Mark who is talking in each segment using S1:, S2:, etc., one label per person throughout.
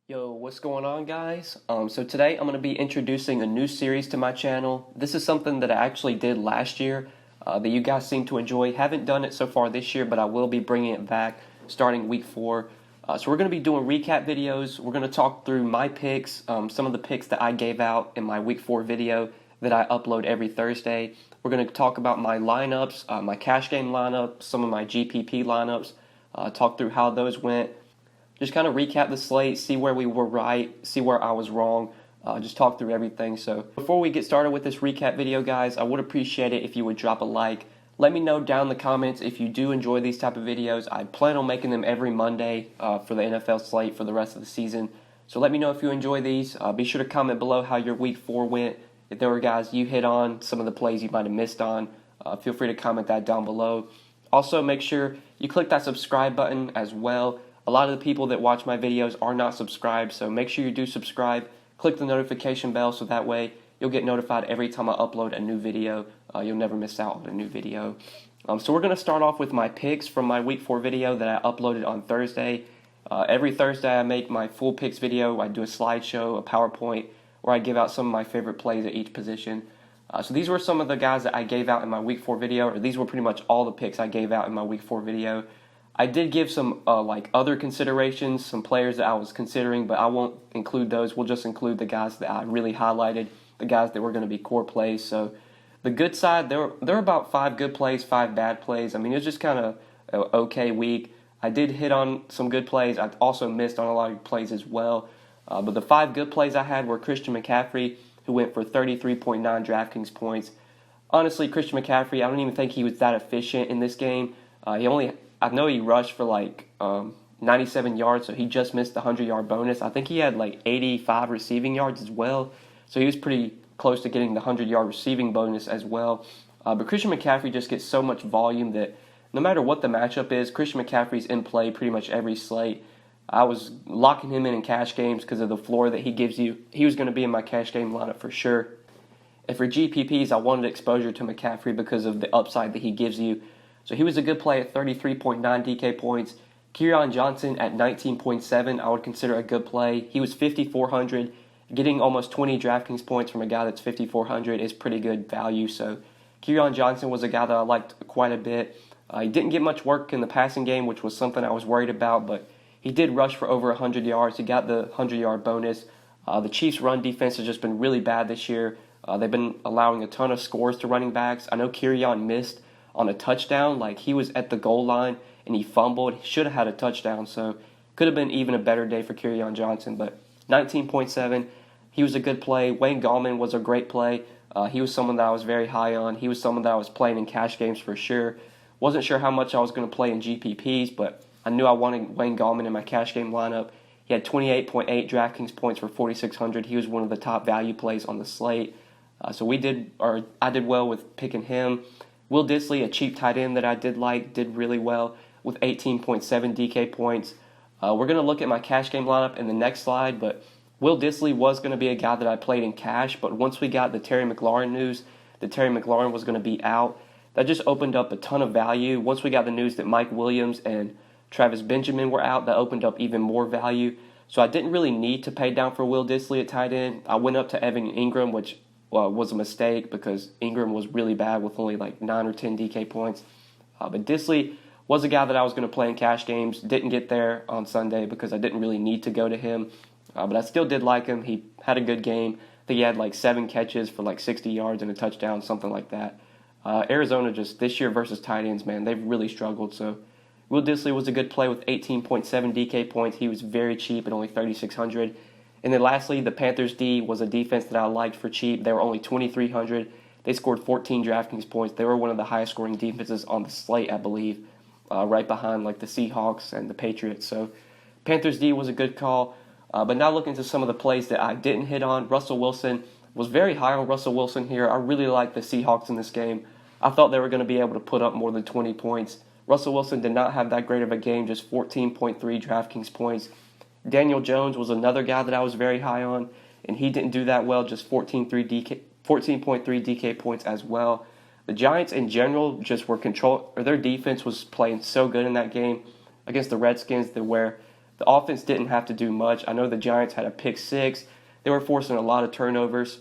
S1: Yo, what's going on, guys? So today I'm going to be introducing a new series to my channel. This is something that I actually did last year that you guys seem to enjoy. Haven't done it so far this year, but I will be bringing it back starting week 4. So we're going to be doing recap videos. We're going to talk through my picks, some of the picks that I gave out in my week 4 video that I upload every Thursday. We're going to talk about my lineups, my cash game lineup, some of my GPP lineups, talk through how those went. Just kind of recap the slate, see where we were right, see where I was wrong, just talk through everything. So before we get started with this recap video, guys, I would appreciate it if you would drop a like. Let me know down in the comments if you do enjoy these type of videos. I plan on making them every Monday for the NFL slate for the rest of the season. So let me know if you enjoy these. Be sure to comment below how your week 4 went. If there were guys you hit on, some of the plays you might have missed on, feel free to comment that down below. Also, make sure you click that subscribe button as well. A lot of the people that watch my videos are not subscribed, so make sure you do subscribe. Click the notification bell so that way you'll get notified every time I upload a new video. You'll never miss out on a new video. So we're going to start off with my picks from my week 4 video that I uploaded on Thursday. Every Thursday I make my full picks video. I do a slideshow, a PowerPoint, where I give out some of my favorite plays at each position. So these were some of the guys that I gave out in my week 4 video, or these were pretty much all the picks I gave out in my week 4 video. I did give some other considerations, some players that I was considering, but I won't include those. We'll just include the guys that I really highlighted, the guys that were going to be core plays. So the good side, there are about 5 good plays, 5 bad plays. I mean, it was just kind of an okay week. I did hit on some good plays. I also missed on a lot of plays as well. But the 5 good plays I had were Christian McCaffrey, who went for 33.9 DraftKings points. Honestly, Christian McCaffrey, I don't even think he was that efficient in this game. I know he rushed for 97 yards, so he just missed the 100-yard bonus. I think he had 85 receiving yards as well, so he was pretty close to getting the 100-yard receiving bonus as well. But Christian McCaffrey just gets so much volume that no matter what the matchup is, Christian McCaffrey's in play pretty much every slate. I was locking him in cash games because of the floor that he gives you. He was going to be in my cash game lineup for sure. And for GPPs, I wanted exposure to McCaffrey because of the upside that he gives you. So he was a good play at 33.9 DK points. Kerryon Johnson at 19.7 I would consider a good play. He was 5,400. Getting almost 20 DraftKings points from a guy that's 5,400 is pretty good value. So Kerryon Johnson was a guy that I liked quite a bit. He didn't get much work in the passing game, which was something I was worried about, but he did rush for over 100 yards. He got the 100-yard bonus. The Chiefs' run defense has just been really bad this year. They've been allowing a ton of scores to running backs. I know Kerryon missed on a touchdown. He was at the goal line and he fumbled. He should have had a touchdown, so could have been even a better day for Kerryon Johnson. But 19.7, he was a good play. Wayne Gallman was a great play. He was someone that I was very high on. He was someone that I was playing in cash games for sure. Wasn't sure how much I was going to play in GPPs, but I knew I wanted Wayne Gallman in my cash game lineup. He had 28.8 DraftKings points for 4,600. He was one of the top value plays on the slate. So I did well with picking him. Will Dissly, a cheap tight end that I did really well with 18.7 DK points. We're going to look at my cash game lineup in the next slide, but Will Dissly was going to be a guy that I played in cash, but once we got the Terry McLaurin news that Terry McLaurin was going to be out, that just opened up a ton of value. Once we got the news that Mike Williams and Travis Benjamin were out, that opened up even more value. So I didn't really need to pay down for Will Dissly at tight end. I went up to Evan Ingram, which was a mistake because Ingram was really bad with only 9 or 10 DK points. But Dissly was a guy that I was going to play in cash games. Didn't get there on Sunday because I didn't really need to go to him. But I still did like him. He had a good game. I think he had 7 catches for 60 yards and a touchdown, something like that. Arizona just this year versus tight ends, man, they've really struggled. So Will Dissly was a good play with 18.7 DK points. He was very cheap at only 3,600. And then lastly, the Panthers D was a defense that I liked for cheap. They were only 2,300. They scored 14 DraftKings points. They were one of the highest scoring defenses on the slate, I believe, right behind the Seahawks and the Patriots. So Panthers D was a good call. But now looking to some of the plays that I didn't hit on, Russell Wilson was very high on Russell Wilson here. I really liked the Seahawks in this game. I thought they were going to be able to put up more than 20 points. Russell Wilson did not have that great of a game, just 14.3 DraftKings points. Daniel Jones was another guy that I was very high on, and he didn't do that well, just 14.3 DK points as well. The Giants in general just were their defense was playing so good in that game against the Redskins where The offense didn't have to do much. I know the Giants had a pick six. They were forcing a lot of turnovers.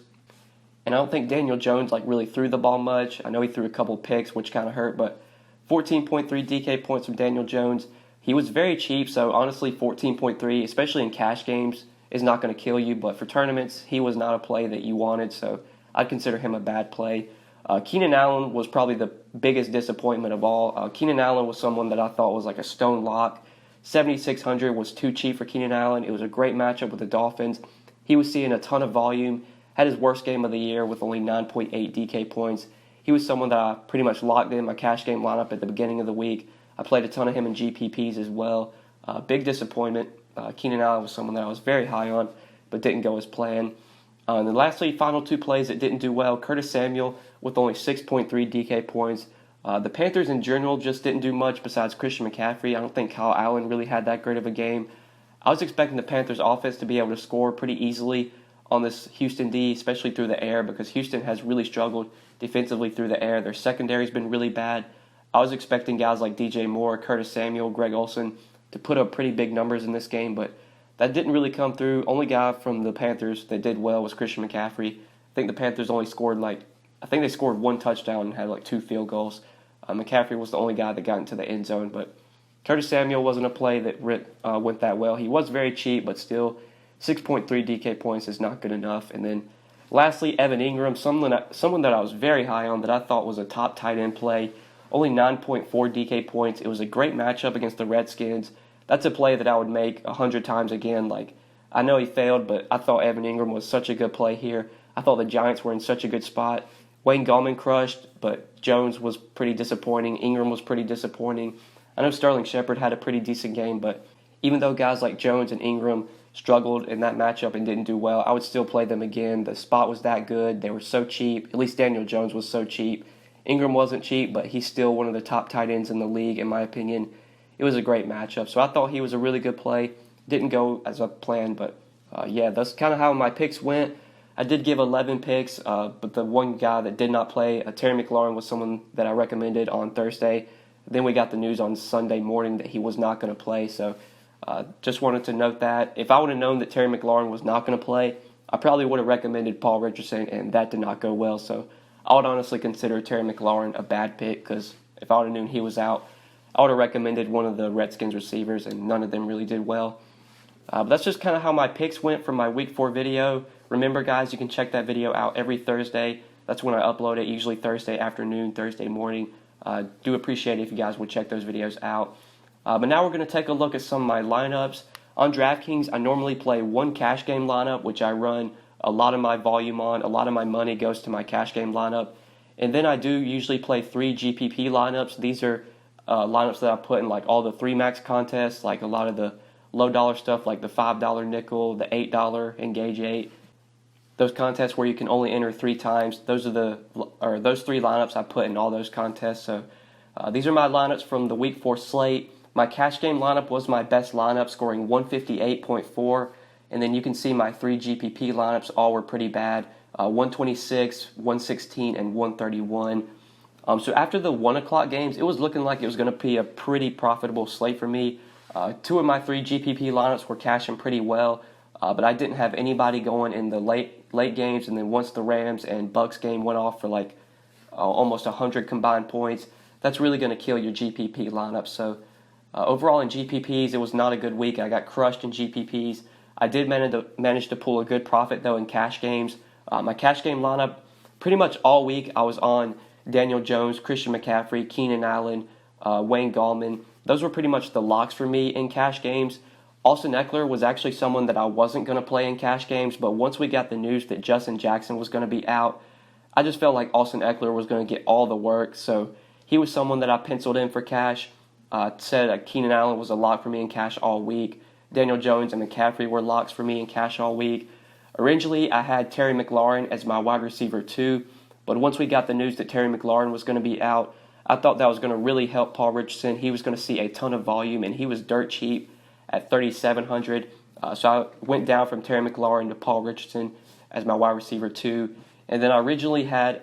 S1: And I don't think Daniel Jones really threw the ball much. I know he threw a couple picks, which kind of hurt, but 14.3 DK points from Daniel Jones. He was very cheap, so honestly 14.3, especially in cash games, is not going to kill you. But for tournaments, he was not a play that you wanted, so I'd consider him a bad play. Keenan Allen was probably the biggest disappointment of all. Keenan Allen was someone that I thought was like a stone lock. 7,600 was too cheap for Keenan Allen. It was a great matchup with the Dolphins. He was seeing a ton of volume. Had his worst game of the year with only 9.8 DK points. He was someone that I pretty much locked in my cash game lineup at the beginning of the week. I played a ton of him in GPPs as well. Big disappointment. Keenan Allen was someone that I was very high on, but didn't go as planned. And then lastly, final two plays that didn't do well. Curtis Samuel with only 6.3 DK points. The Panthers in general just didn't do much besides Christian McCaffrey. I don't think Kyle Allen really had that great of a game. I was expecting the Panthers offense to be able to score pretty easily on this Houston D, especially through the air, because Houston has really struggled defensively through the air. Their secondary's been really bad. I was expecting guys like DJ Moore, Curtis Samuel, Greg Olsen to put up pretty big numbers in this game, but that didn't really come through. Only guy from the Panthers that did well was Christian McCaffrey. I think the Panthers only scored they scored one touchdown and had two field goals. McCaffrey was the only guy that got into the end zone, but Curtis Samuel wasn't a play that went that well. He was very cheap, but still 6.3 DK points is not good enough. And then lastly, Evan Ingram, someone that I was very high on that I thought was a top tight end play. Only 9.4 DK points. It was a great matchup against the Redskins. That's a play that I would make 100 times again. I know he failed, but I thought Evan Ingram was such a good play here. I thought the Giants were in such a good spot. Wayne Gallman crushed, but Jones was pretty disappointing. Ingram was pretty disappointing. I know Sterling Shepard had a pretty decent game, but even though guys like Jones and Ingram struggled in that matchup and didn't do well, I would still play them again. The spot was that good. They were so cheap. At least Daniel Jones was so cheap. Ingram wasn't cheap, but he's still one of the top tight ends in the league, in my opinion. It was a great matchup, so I thought he was a really good play. Didn't go as I planned, but that's kind of how my picks went. I did give 11 picks, but the one guy that did not play, Terry McLaurin, was someone that I recommended on Thursday. Then we got the news on Sunday morning that he was not going to play, so just wanted to note that. If I would have known that Terry McLaurin was not going to play, I probably would have recommended Paul Richardson, and that did not go well. So I would honestly consider Terry McLaurin a bad pick, because if I would have known he was out, I would have recommended one of the Redskins receivers, and none of them really did well. But that's just kind of how my picks went from my Week 4 video. Remember, guys, you can check that video out every Thursday. That's when I upload it, usually Thursday afternoon, Thursday morning. Do appreciate it if you guys would check those videos out. But now we're going to take a look at some of my lineups. On DraftKings, I normally play one cash game lineup, which I run a lot of my volume on. A lot of my money goes to my cash game lineup. And then I do usually play 3 GPP lineups. These are lineups that I put in all the 3 max contests, like a lot of the low dollar stuff like the $5 nickel, the $8 Engage 8. Those contests where you can only enter 3 times. Those 3 lineups I put in all those contests. So these are my lineups from the Week 4 slate. My cash game lineup was my best lineup, scoring 158.4. And then you can see my 3 GPP lineups all were pretty bad. 126, 116, and 131. So after the 1 o'clock games, it was looking like it was going to be a pretty profitable slate for me. 2 of my 3 GPP lineups were cashing pretty well, but I didn't have anybody going in the late games. And then once the Rams and Bucks game went off for almost 100 combined points, that's really going to kill your GPP lineup. So overall in GPPs, it was not a good week. I got crushed in GPPs. I did manage to pull a good profit, though, in cash games. My cash game lineup, pretty much all week, I was on Daniel Jones, Christian McCaffrey, Keenan Allen, Wayne Gallman. Those were pretty much the locks for me in cash games. Austin Eckler was actually someone that I wasn't going to play in cash games, but once we got the news that Justin Jackson was going to be out, I just felt like Austin Eckler was going to get all the work, so he was someone that I penciled in for cash. Said Keenan Allen was a lock for me in cash all week. Daniel Jones and McCaffrey were locks for me in cash all week. Originally, I had Terry McLaurin as my wide receiver too, but once we got the news that Terry McLaurin was going to be out, I thought that was going to really help Paul Richardson. He was going to see a ton of volume, and he was dirt cheap at 3,700. So I went down from Terry McLaurin to Paul Richardson as my wide receiver too. And then I originally had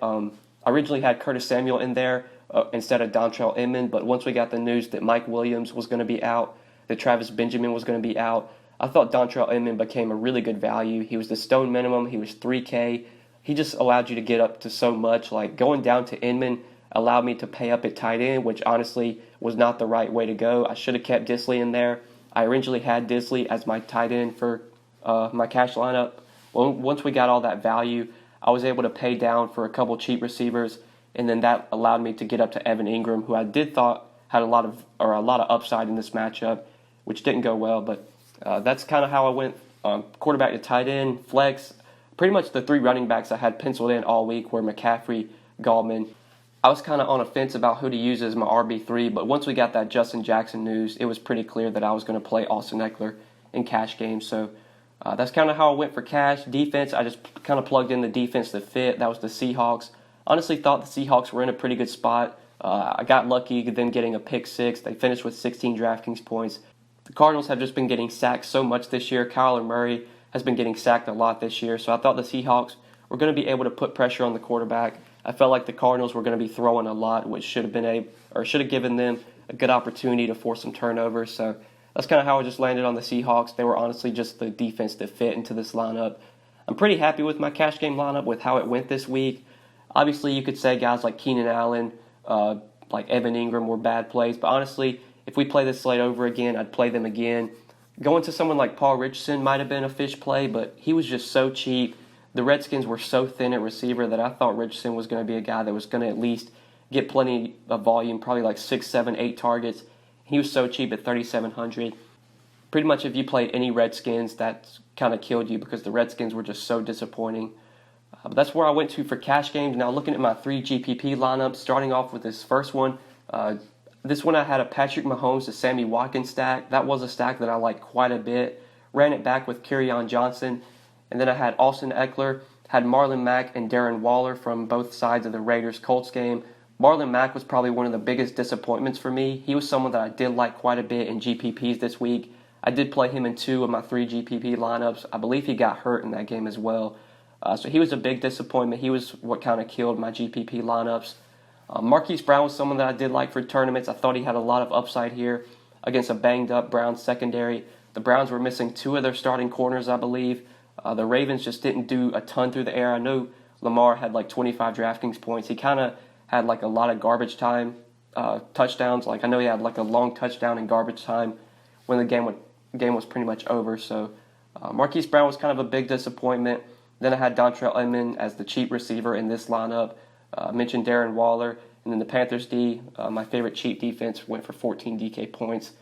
S1: Curtis Samuel in there instead of Dontrell Inman, but once we got the news that Mike Williams was going to be out, that Travis Benjamin was going to be out. I thought Dontrell Inman became a really good value. He was the stone minimum. He was 3K. He just allowed you to get up to so much. Like going down to Inman allowed me to pay up at tight end, which honestly was not the right way to go. I should have kept Disley in there. I originally had Disley as my tight end for my cash lineup. Well, once we got all that value, I was able to pay down for a couple cheap receivers, and then that allowed me to get up to Evan Ingram, who I did thought had a lot of upside in this matchup, which didn't go well. But that's kind of how I went quarterback to tight end, flex. Pretty much the 3 running backs I had penciled in all week were McCaffrey, Gallman. I was kind of on a fence about who to use as my RB3, but once we got that Justin Jackson news, it was pretty clear that I was going to play Austin Eckler in cash games. So that's kind of how I went for cash. Defense, I just kind of plugged in the defense that fit. That was the Seahawks. Honestly thought the Seahawks were in a pretty good spot. I got lucky them getting a pick 6. They finished with 16 DraftKings points. The Cardinals have just been getting sacked so much this year. Kyler Murray has been getting sacked a lot this year. So I thought the Seahawks were going to be able to put pressure on the quarterback. I felt like the Cardinals were going to be throwing a lot, which should have given them a good opportunity to force some turnovers. So that's kind of how I just landed on the Seahawks. They were honestly just the defense that fit into this lineup. I'm pretty happy with my cash game lineup with how it went this week. Obviously, you could say guys like Keenan Allen, like Evan Ingram were bad plays, but honestly, if we play this slate over again, I'd play them again. Going to someone like Paul Richardson might have been a fish play, but he was just so cheap. The Redskins were so thin at receiver that I thought Richardson was going to be a guy that was going to at least get plenty of volume, probably like 6, 7, 8 targets. He was so cheap at $3,700. Pretty much if you played any Redskins, that kind of killed you because the Redskins were just so disappointing. But that's where I went to for cash games. Now looking at my 3 GPP lineups, starting off with this first one. This one I had a Patrick Mahomes to Sammy Watkins stack. That was a stack that I liked quite a bit. Ran it back with Kerryon Johnson. And then I had Austin Eckler, had Marlon Mack and Darren Waller from both sides of the Raiders-Colts game. Marlon Mack was probably one of the biggest disappointments for me. He was someone that I did like quite a bit in GPPs this week. I did play him in 2 of my 3 GPP lineups. I believe he got hurt in that game as well. So he was a big disappointment. He was what kind of killed my GPP lineups. Marquise Brown was someone that I did like for tournaments. I thought he had a lot of upside here against a banged-up Browns secondary. The Browns were missing 2 of their starting corners, I believe. The Ravens just didn't do a ton through the air. I know Lamar had like 25 DraftKings points. He kind of had like a lot of garbage time touchdowns. Like I know he had like a long touchdown in garbage time when the game was pretty much over. So Marquise Brown was kind of a big disappointment. Then I had Dontrell Inman as the cheap receiver in this lineup. I mentioned Darren Waller. And then the Panthers D, my favorite cheap defense, went for 14 DK points.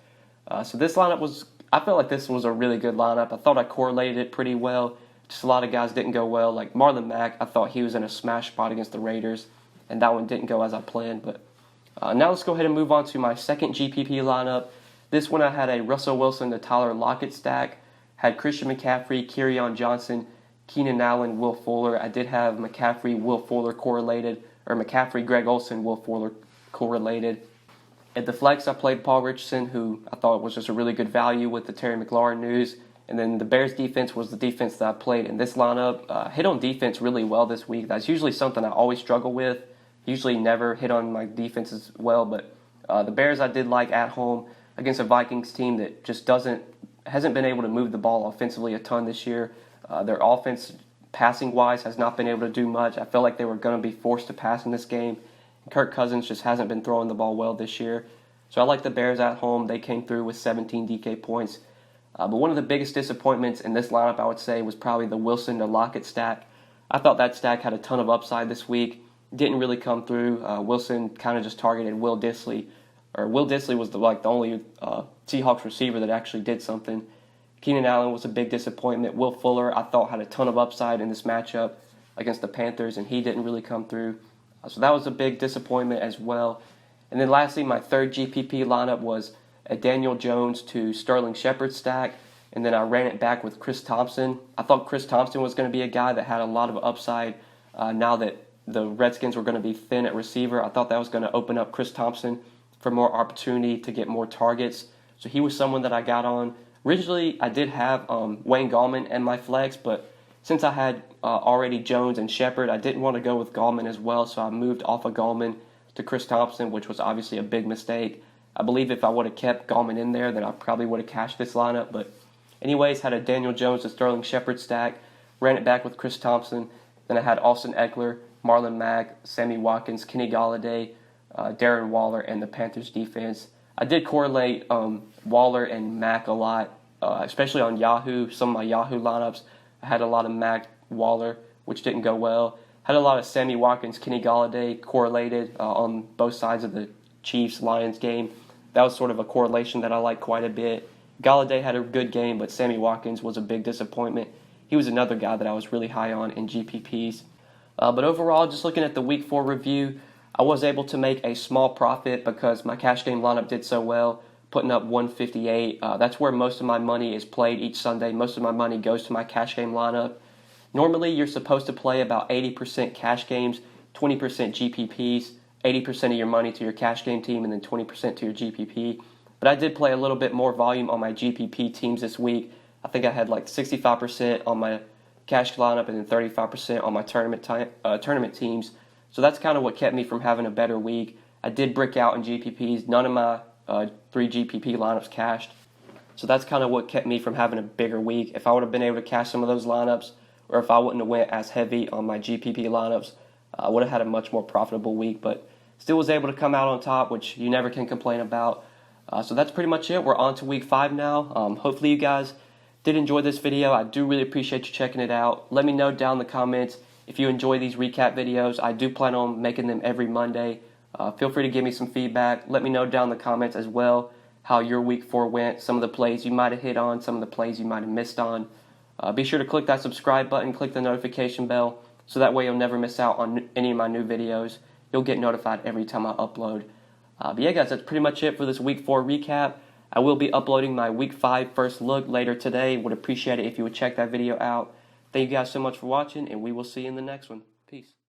S1: So this lineup I felt like this was a really good lineup. I thought I correlated it pretty well. Just a lot of guys didn't go well. Like Marlon Mack, I thought he was in a smash spot against the Raiders, and that one didn't go as I planned. But now let's go ahead and move on to my second GPP lineup. This one I had a Russell Wilson to Tyler Lockett stack. Had Christian McCaffrey, Kerryon Johnson, Keenan Allen, Will Fuller. I did have McCaffrey, Will Fuller correlated, or McCaffrey, Greg Olsen, Will Fuller correlated. At the flex, I played Paul Richardson, who I thought was just a really good value with the Terry McLaurin news. And then the Bears defense was the defense that I played in this lineup. Hit on defense really well this week. That's usually something I always struggle with. Usually never hit on my defenses well, but the Bears I did like at home against a Vikings team that just hasn't been able to move the ball offensively a ton this year. Their offense, passing-wise, has not been able to do much. I felt like they were going to be forced to pass in this game. Kirk Cousins just hasn't been throwing the ball well this year. So I like the Bears at home. They came through with 17 DK points. But one of the biggest disappointments in this lineup, I would say, was probably the Wilson to Lockett stack. I thought that stack had a ton of upside this week. Didn't really come through. Wilson kind of just targeted Will Dissly. Will Dissly was the only Seahawks receiver that actually did something. Keenan Allen was a big disappointment. Will Fuller, I thought, had a ton of upside in this matchup against the Panthers, and he didn't really come through. So that was a big disappointment as well. And then lastly, my third GPP lineup was a Daniel Jones to Sterling Shepard stack, and then I ran it back with Chris Thompson. I thought Chris Thompson was going to be a guy that had a lot of upside now that the Redskins were going to be thin at receiver. I thought that was going to open up Chris Thompson for more opportunity to get more targets. So he was someone that I got on. Originally, I did have Wayne Gallman in my flex, but since I had already Jones and Shepard, I didn't want to go with Gallman as well, so I moved off of Gallman to Chris Thompson, which was obviously a big mistake. I believe if I would have kept Gallman in there, then I probably would have cashed this lineup. But anyways, had a Daniel Jones to Sterling Shepard stack, ran it back with Chris Thompson. Then I had Austin Eckler, Marlon Mack, Sammy Watkins, Kenny Galladay, Darren Waller, and the Panthers defense. I did correlate Waller and Mack a lot, especially on Yahoo. Some of my Yahoo lineups, I had a lot of Mack, Waller, which didn't go well. Had a lot of Sammy Watkins, Kenny Galladay correlated on both sides of the Chiefs-Lions game. That was sort of a correlation that I like quite a bit. Galladay had a good game, but Sammy Watkins was a big disappointment. He was another guy that I was really high on in GPPs. But overall, just looking at the Week 4 review, I was able to make a small profit because my cash game lineup did so well, putting up 158. That's where most of my money is played each Sunday. Most of my money goes to my cash game lineup. Normally, you're supposed to play about 80% cash games, 20% GPPs, 80% of your money to your cash game team, and then 20% to your GPP. But I did play a little bit more volume on my GPP teams this week. I think I had like 65% on my cash lineup and then 35% on my tournament teams. So that's kind of what kept me from having a better week. I did brick out in GPPs. None of my 3 GPP lineups cashed. So that's kind of what kept me from having a bigger week. If I would have been able to cash some of those lineups, or if I wouldn't have went as heavy on my GPP lineups, I would have had a much more profitable week, but still was able to come out on top, which you never can complain about. So that's pretty much it. We're on to Week 5 now. Hopefully you guys did enjoy this video. I do really appreciate you checking it out. Let me know down in the comments if you enjoy these recap videos. I do plan on making them every Monday. Feel free to give me some feedback. Let me know down in the comments as well how your Week 4 went, some of the plays you might have hit on, some of the plays you might have missed on. Be sure to click that subscribe button, click the notification bell, so that way you'll never miss out on any of my new videos. You'll get notified every time I upload. But yeah, guys, that's pretty much it for this Week 4 recap. I will be uploading my Week 5 first look later today. Would appreciate it if you would check that video out. Thank you guys so much for watching, and we will see you in the next one. Peace.